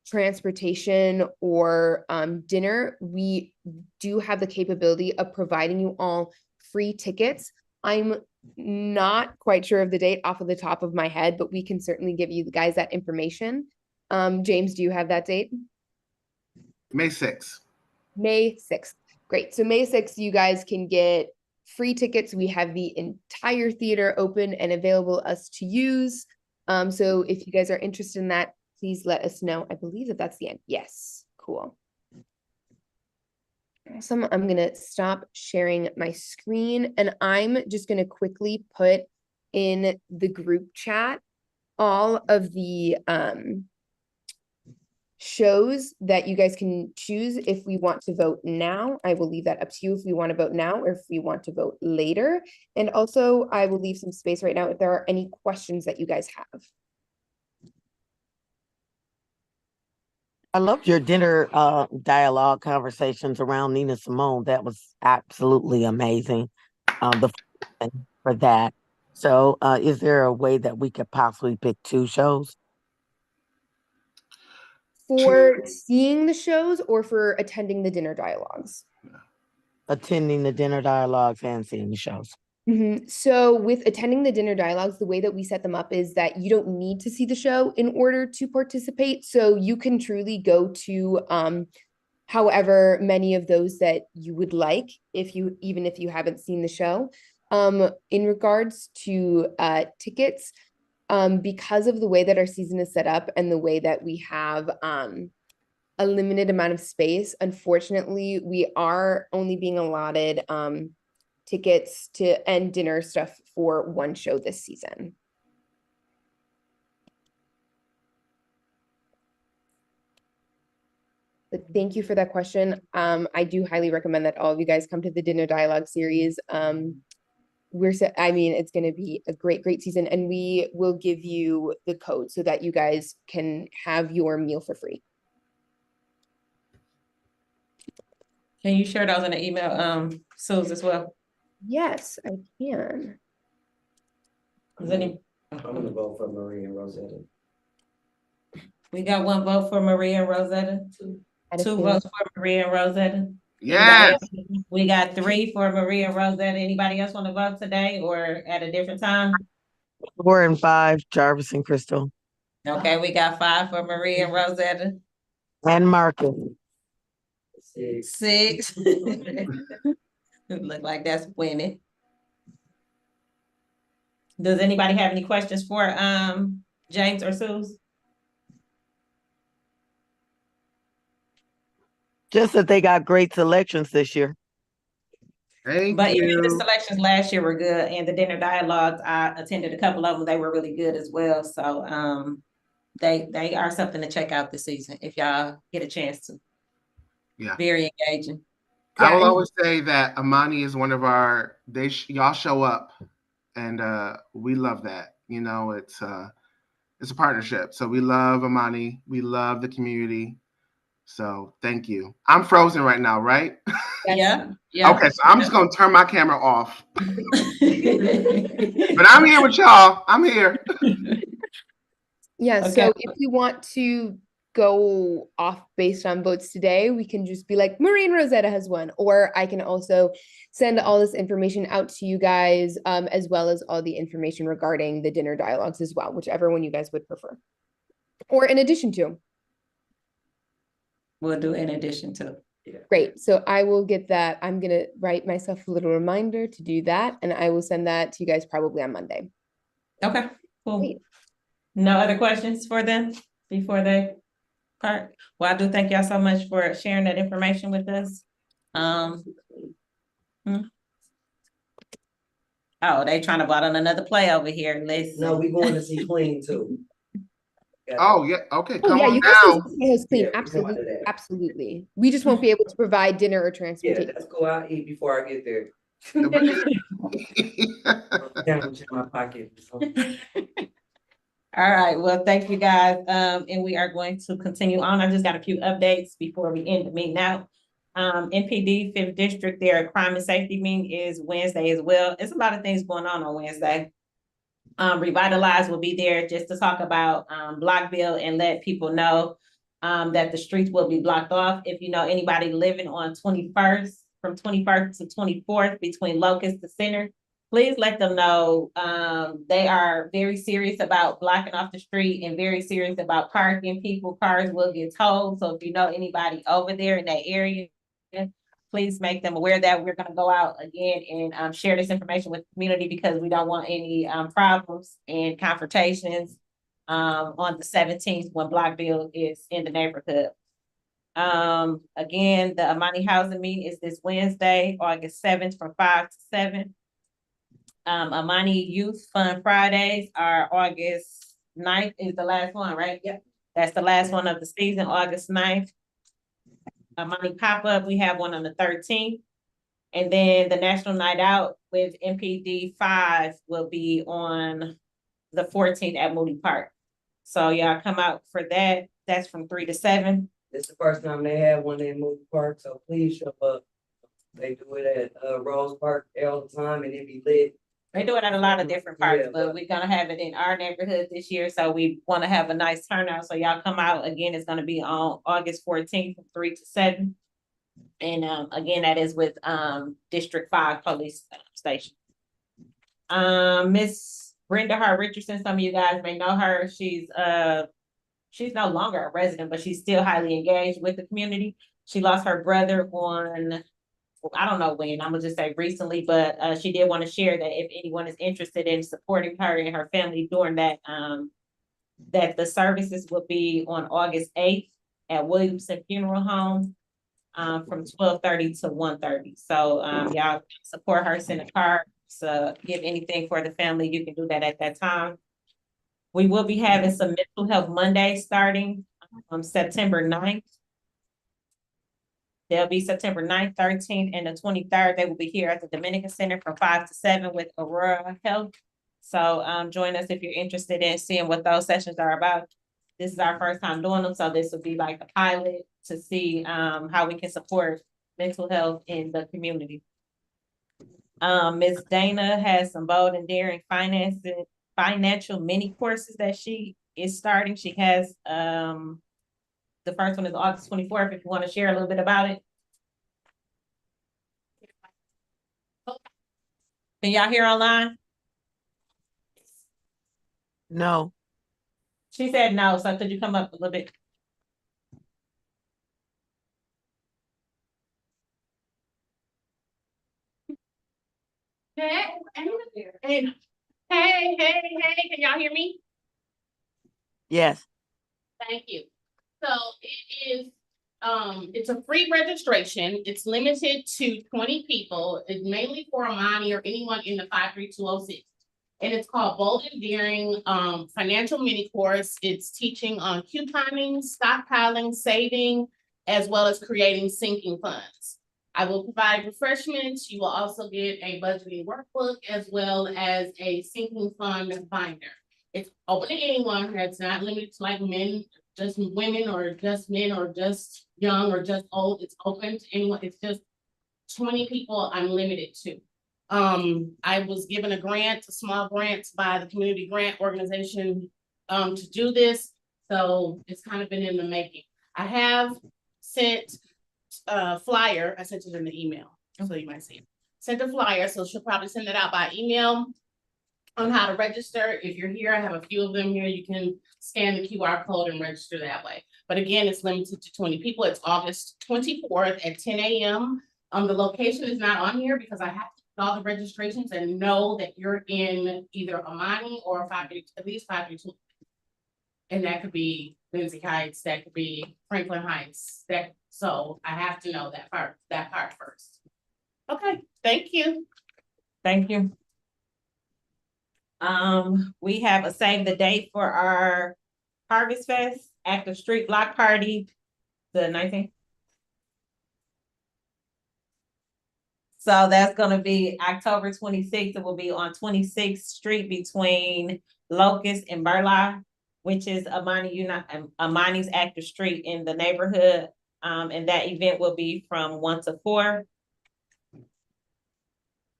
transportation or dinner, we do have the capability of providing you all free tickets. I'm not quite sure of the date off of the top of my head, but we can certainly give you guys that information. James, do you have that date? May 6th. May 6th. Great. So May 6th, you guys can get free tickets. We have the entire theater open and available us to use. So if you guys are interested in that, please let us know. I believe that that's the end. Yes. Cool. Awesome. I'm going to stop sharing my screen, and I'm just going to quickly put in the group chat all of the shows that you guys can choose. If we want to vote now, I will leave that up to you if we want to vote now or if we want to vote later. And also I will leave some space right now if there are any questions that you guys have. I loved your dinner dialogue conversations around Nina Simone. That was absolutely amazing. The for that. So is there a way that we could possibly pick two shows? For seeing the shows or for attending the dinner dialogues? Attending the dinner dialogues and seeing the shows. So with attending the dinner dialogues, the way that we set them up is that you don't need to see the show in order to participate. So you can truly go to however many of those that you would like, even if you haven't seen the show. In regards to tickets, because of the way that our season is set up and the way that we have a limited amount of space, unfortunately, we are only being allotted tickets to and dinner stuff for one show this season. But thank you for that question. I do highly recommend that all of you guys come to the dinner dialogue series. I mean, it's going to be a great season, and we will give you the code so that you guys can have your meal for free. Can you share those in the email, Suze, as well? Yes, I can. Is any, I'm gonna vote for Marie and Rosetta. we got one vote for Maria and Rosetta, two votes for Maria and Rosetta. Yes. We got 3 for Maria and Rosetta. Anybody else want to vote today or at a different time? 4 and 5, Jarvis and Crystal. Okay, we got 5 for Maria and Rosetta. And Marcus. 6. Look like that's winning. Does anybody have any questions for James or Suze? Just that they got great selections this year. Thank But even the you. selections last year were good, and the dinner dialogues, I attended a couple of them. They were really good as well. So they are something to check out this season if y'all get a chance to. Yeah. Very engaging. I will always say that Amani is one of our, y'all show up, and we love that. You know, it's a partnership. So we love Amani. We love the community. So thank you. I'm frozen right now, right? Yeah. Okay, so I'm just gonna turn my camera off. But I'm here with y'all. I'm here. Yeah, Okay. so if you want to go off based on votes today, we can just be like, Marie and Rosetta has won, or I can also send all this information out to you guys, as well as all the information regarding the dinner dialogues as well, whichever one you guys would prefer. Or in addition to. We'll do in addition to. Great. So I will get that. I'm going to write myself a little reminder to do that, and I will send that to you guys probably on Monday. Okay, cool. Great. No other questions for them before they Park. Well, I do thank y'all so much for sharing that information with us. Oh, they trying to bottle another play over here, listen. No, we going to see Clean too. Oh, yeah, okay, Oh, come yeah, on you guys down. can see us clean. Yeah, we can do Absolutely, that. absolutely. We just won't be able to provide dinner or Yeah, transportation. let's go out eat before I get there. Sandwich in my pocket. All right, well, thank you guys. And we are going to continue on. I just got a few updates before we end the meeting now. NPD 5th District, their crime and safety meeting is Wednesday as well. It's a lot of things going on Wednesday. Revitalize will be there just to talk about block bill and let people know that the streets will be blocked off. If you know anybody living on 21st, from 21st to 24th between Locust to Center, please let them know. They are very serious about blocking off the street and very serious about parking. Cars will get towed. So if you know anybody over there in that area, please make them aware that we're going to go out again and share this information with the community because we don't want any problems and confrontations on the 17th when block bill is in the neighborhood. Again, the Amani housing meeting is this Wednesday, August 7th from 5 to 7. Amani Youth Fun Fridays are August 9th is the last one, right? Yep. That's the last one of the season, August 9th. Amani Pop-Up, we have one on the 13th. And then the National Night Out with MPD 5 will be on the 14th at Moody Park. So y'all come out for that. That's from 3 to 7. It's the first time they have one in Moody Park, so please show up. They do it at Rose Park all the time and it be lit. They do it at a lot of different parks, Yeah, but we're gonna have it in our neighborhood this year, so we want to have a nice turnout. So y'all come out. Again, it's gonna be on August 14th from 3 to 7. And again, that is with District 5 Police Station. Miss Brenda Hart Richardson, some of you guys may know her. She's no longer a resident, but she's still highly engaged with the community. She lost her brother on, I don't know when, I'm gonna just say recently, but she did want to share that if anyone is interested in supporting her and her family during that, that the services will be on August 8th at Williamson Funeral Home from 12:30 to 1:30. So y'all support her, send a card, so give anything for the family, you can do that at that time. We will be having some mental health Mondays starting September 9th. They'll be September 9th, 13th, and the 23rd. They will be here at the Dominican Center from 5 to 7 with Aurora Health. So join us if you're interested in seeing what those sessions are about. This is our first time doing them, so this will be like a pilot to see how we can support mental health in the community. Ms. Dana has some bold and daring financial mini courses that she is starting. She has the first one is August 24th, if you want to share a little bit about it. Can y'all hear online? No. She said no, so could you come up a little bit? Hey, hey, can y'all hear me? Yes. Thank you. So it is, it's a free registration. It's limited to 20 people. It's mainly for Amani or anyone in the 53206. And it's called Bold and Daring Financial Mini Course. It's teaching on couponing, stockpiling, saving, as well as creating sinking funds. I will provide refreshments. You will also get a budgeting workbook as well as a sinking fund binder. It's open to anyone. It's not limited to like men, just women, or just men, or just young, or just old. It's open to anyone. It's just 20 people I'm limited to. I was given a grant, a small grant by the community grant organization to do this. So it's kind of been in the making. I have sent a flyer. I sent it in the email, so you might see it. Sent a flyer, so she'll probably send it out by email on how to register. If you're here, I have a few of them here. You can scan the QR code and register that way. But again, it's limited to 20 people. It's August 24th at 10 a.m. The location is not on here because I have to do all the registrations and know that you're in either Amani or at least 532. And that could be Lindsay Heights, that could be Franklin Heights, so I have to know that part first. Okay, thank you. Thank you. We have a save the date for our Harvest Fest, active street block party, the 19th. So that's gonna be October 26th. It will be on 26th Street between Locust and Burleigh, which is Amani's active street in the neighborhood. And that event will be from 1 to 4.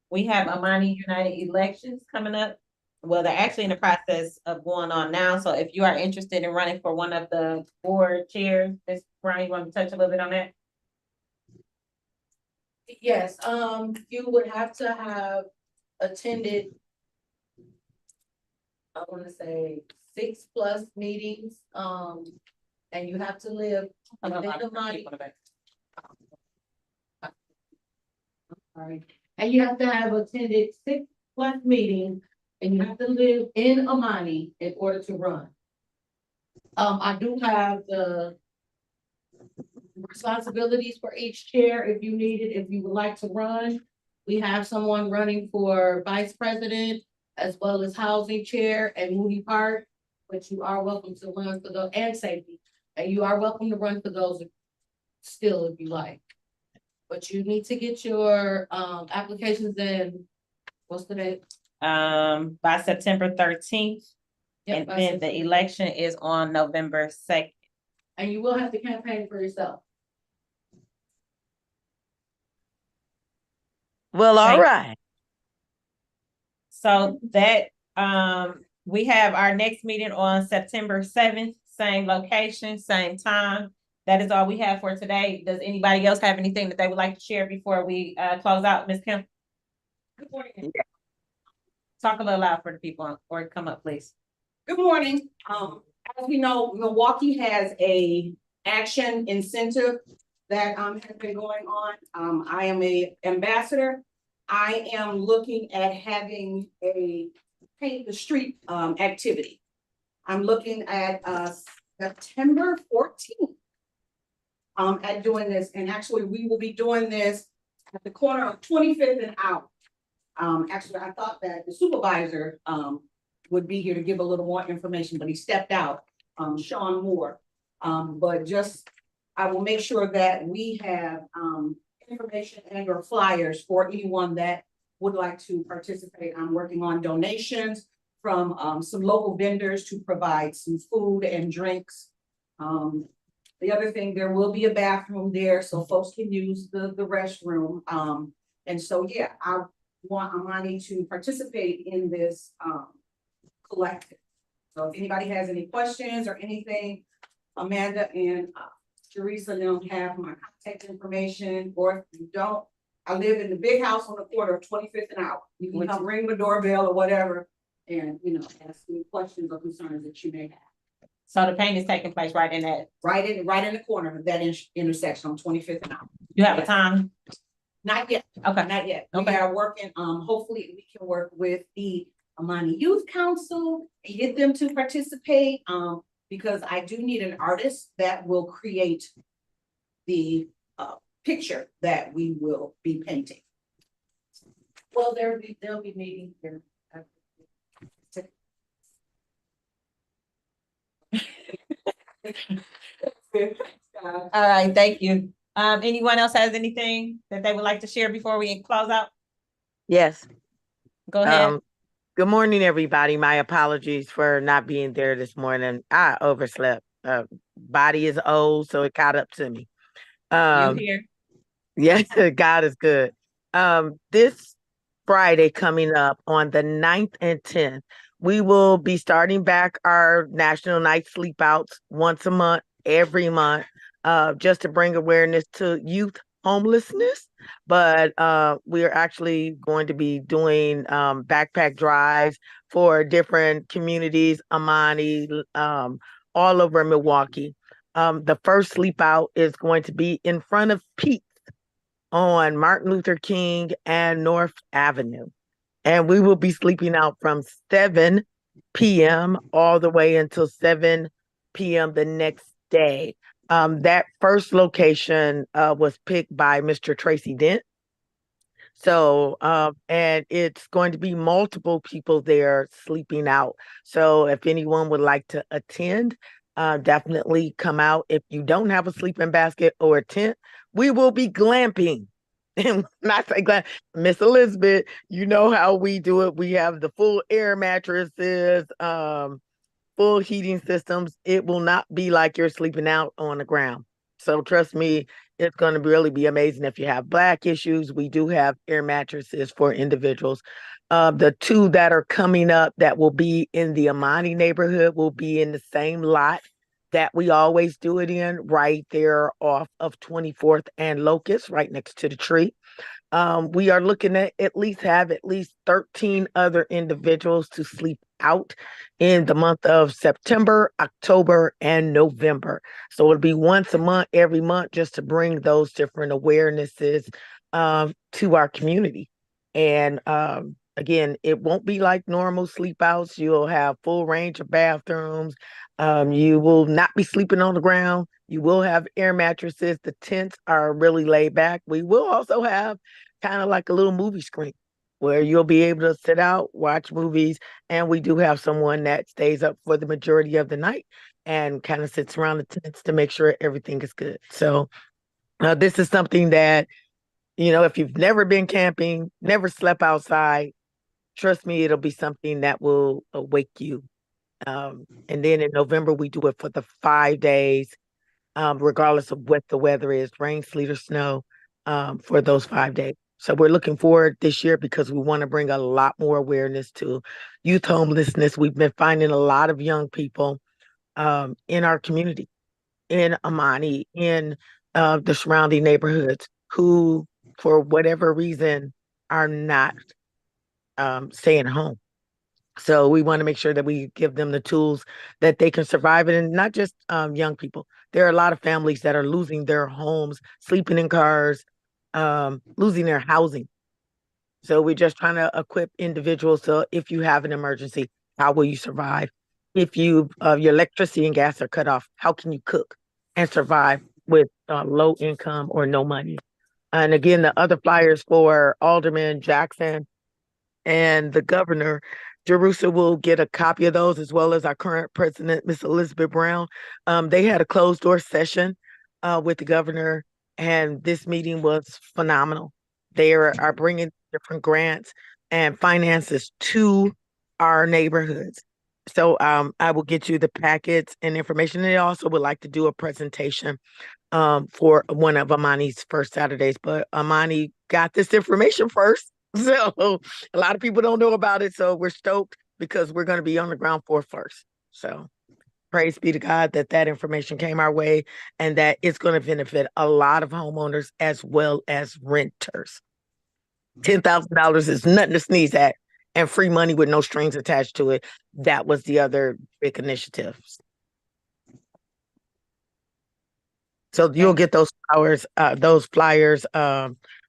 We have Amani United elections coming up. Well, they're actually in the process of going on now. So if you are interested in running for one of the board chairs, Ms. Brown, you want to touch a little bit on that? Yes, you would have to have attended, I wanna say 6+ meetings, and you have to live within the money. Sorry, and you have to have attended 6+ meetings, and you have to live in Amani in order to run. I do have the responsibilities for each chair if you need it, if you would like to run. We have someone running for vice president as well as housing chair at Moody Park, but you are welcome to run for those, and safety. And you are welcome to run for those still if you like. But you need to get your applications in, what's the date? By September 13th. Yep, And by then the September. election is on November 2nd. And you will have to campaign for yourself. Well, all Thank- right. So that, we have our next meeting on September 7th, same location, same time. That is all we have for today. Does anybody else have anything that they would like to share before we close out, Ms. Kim? Good morning. Talk a little loud for the people or come up, please. Good morning. As we know, Milwaukee has a action incentive that has been going on. I am a ambassador. I am looking at having a paint the street activity. I'm looking at September 14th. At doing this, and actually we will be doing this at the corner of 25th and out. Actually, I thought that the supervisor would be here to give a little more information, but he stepped out, Sean Moore. But just, I will make sure that we have information and or flyers for anyone that would like to participate. I'm working on donations from some local vendors to provide some food and drinks. The other thing, there will be a bathroom there so folks can use the restroom. And so, yeah, I want Amani to participate in this collective. So if anybody has any questions or anything, Amanda and Teresa don't have my contact information, or if you don't, I live in the big house on the corner of 25th and out. You can come ring the doorbell or whatever and, ask any questions or concerns that you may have. So the paint is taking place right in that, Right in the corner of that intersection on 25th and out. you have a time? Not yet. Okay. Not yet. We Okay. are working, hopefully we can work with the Amani Youth Council and get them to participate, because I do need an artist that will create the picture that we will be painting. Well, they'll be meeting here. All right, thank you. Anyone else has anything that they would like to share before we close out? Yes. Go ahead. Good morning, everybody. My apologies for not being there this morning. I overslept. Body is old, so it caught up to me. You here? Yes, God is good. This Friday coming up on the 9th and 10th, we will be starting back our National Night Sleepouts once a month, every month, just to bring awareness to youth homelessness. But we are actually going to be doing backpack drives for different communities, Amani, all over Milwaukee. The first sleep out is going to be in front of Pete on Martin Luther King and North Avenue. And we will be sleeping out from 7 p.m. all the way until 7 p.m. the next day. That first location was picked by Mr. Tracy Dent. So, and it's going to be multiple people there sleeping out. So if anyone would like to attend, definitely come out. If you don't have a sleeping basket or a tent, we will be glamping. And not say glam, Miss Elizabeth, you know how we do it. We have the full air mattresses, full heating systems. It will not be like you're sleeping out on the ground. So trust me, it's going to really be amazing. If you have black issues, we do have air mattresses for individuals. The two that are coming up that will be in the Amani neighborhood will be in the same lot that we always do it in, right there off of 24th and Locust, right next to the tree. We are looking at least have at least 13 other individuals to sleep out in the month of September, October, and November. So it'll be once a month, every month, just to bring those different awarenesses to our community. And again, it won't be like normal sleep outs. You'll have full range of bathrooms. You will not be sleeping on the ground. You will have air mattresses. The tents are really laid back. We will also have kind of like a little movie screen where you'll be able to sit out, watch movies. And we do have someone that stays up for the majority of the night and kind of sits around the tents to make sure everything is good. So this is something that, you know, if you've never been camping, never slept outside, trust me, it'll be something that will awake you. And then in November, we do it for the 5 days, regardless of what the weather is, rain, sleet, or snow, for those 5 days. So we're looking forward this year because we want to bring a lot more awareness to youth homelessness. We've been finding a lot of young people in our community, in Amani, in the surrounding neighborhoods, who, for whatever reason, are not staying home. So we want to make sure that we give them the tools that they can survive it, and not just young people. There are a lot of families that are losing their homes, sleeping in cars, losing their housing. So we're just trying to equip individuals. So if you have an emergency, how will you survive? If your electricity and gas are cut off, how can you cook and survive with low income or no money? And again, the other flyers for Alderman Jackson and the governor, Jerusha, will get a copy of those, as well as our current president, Miss Elizabeth Brown. They had a closed door session with the governor, and this meeting was phenomenal. They are bringing different grants and finances to our neighborhoods. So I will get you the packets and information. They also would like to do a presentation for one of Amani's first Saturdays, but Amani got this information first. So a lot of people don't know about it. So we're stoked because we're going to be on the ground floor first. So praise be to God that that information came our way and that it's going to benefit a lot of homeowners as well as renters. $10,000 is nothing to sneeze at, and free money with no strings attached to it. That was the other big initiative. So you'll get those flyers.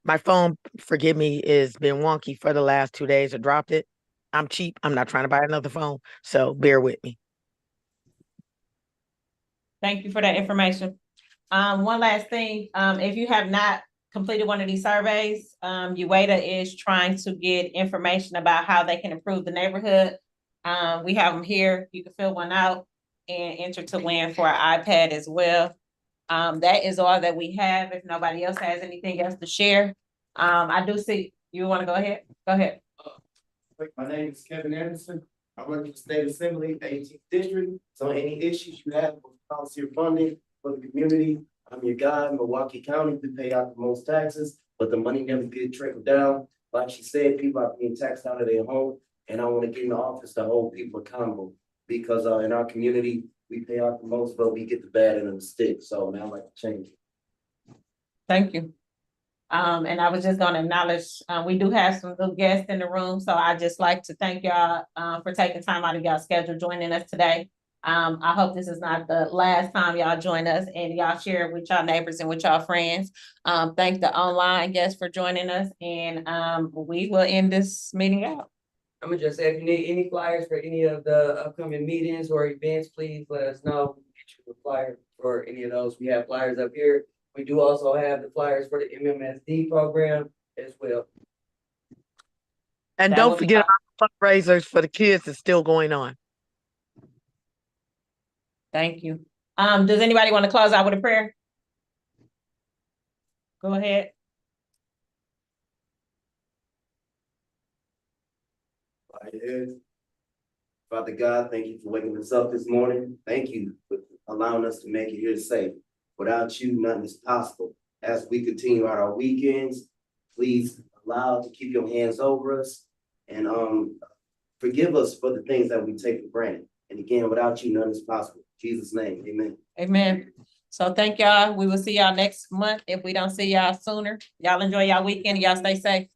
My phone, forgive me, has been wonky for the last 2 days. I dropped it. I'm cheap. I'm not trying to buy another phone. So bear with me. Thank you for that information. One last thing, if you have not completed one of these surveys, UADA is trying to get information about how they can improve the neighborhood. We have them here. You can fill one out and enter to win for an iPad as well. That is all that we have. If nobody else has anything else to share, I do see you want to go ahead. Go ahead. My name is Kevin Anderson. I work in the State Assembly, 18th District. So any issues you have with policy or funding for the community, I'm your guy. Milwaukee County, we pay out the most taxes, but the money never get trickled down. Like she said, people are being taxed out of their home, and I want to get in the office to hold people accountable because in our community, we pay out the most, but we get the bad end of the stick. So now I'd like to change it. Thank you. And I was just gonna acknowledge, we do have some good guests in the room, so I just like to thank y'all for taking time out of y'all schedule joining us today. I hope this is not the last time y'all join us and y'all share with y'all neighbors and with y'all friends. Thank the online guests for joining us, and we will end this meeting out. I'm gonna just say, if you need any flyers for any of the upcoming meetings or events, please let us know. the flyer for any of those. We have flyers up here. We do also have the flyers for the MMSD program as well. And That don't will be forget our fundraisers for the kids is still going on. Thank you. Does anybody want to close out with a prayer? Go ahead. Father God, thank you for waking us up this morning. Thank you for allowing us to make it here safe. Without you, nothing is possible. As we continue our weekends, please allow to keep your hands over us and forgive us for the things that we take for granted. And again, without you, nothing is possible. In Jesus' name, amen. Amen. So thank y'all. We will see y'all next month if we don't see y'all sooner. Y'all enjoy y'all weekend. Y'all stay safe.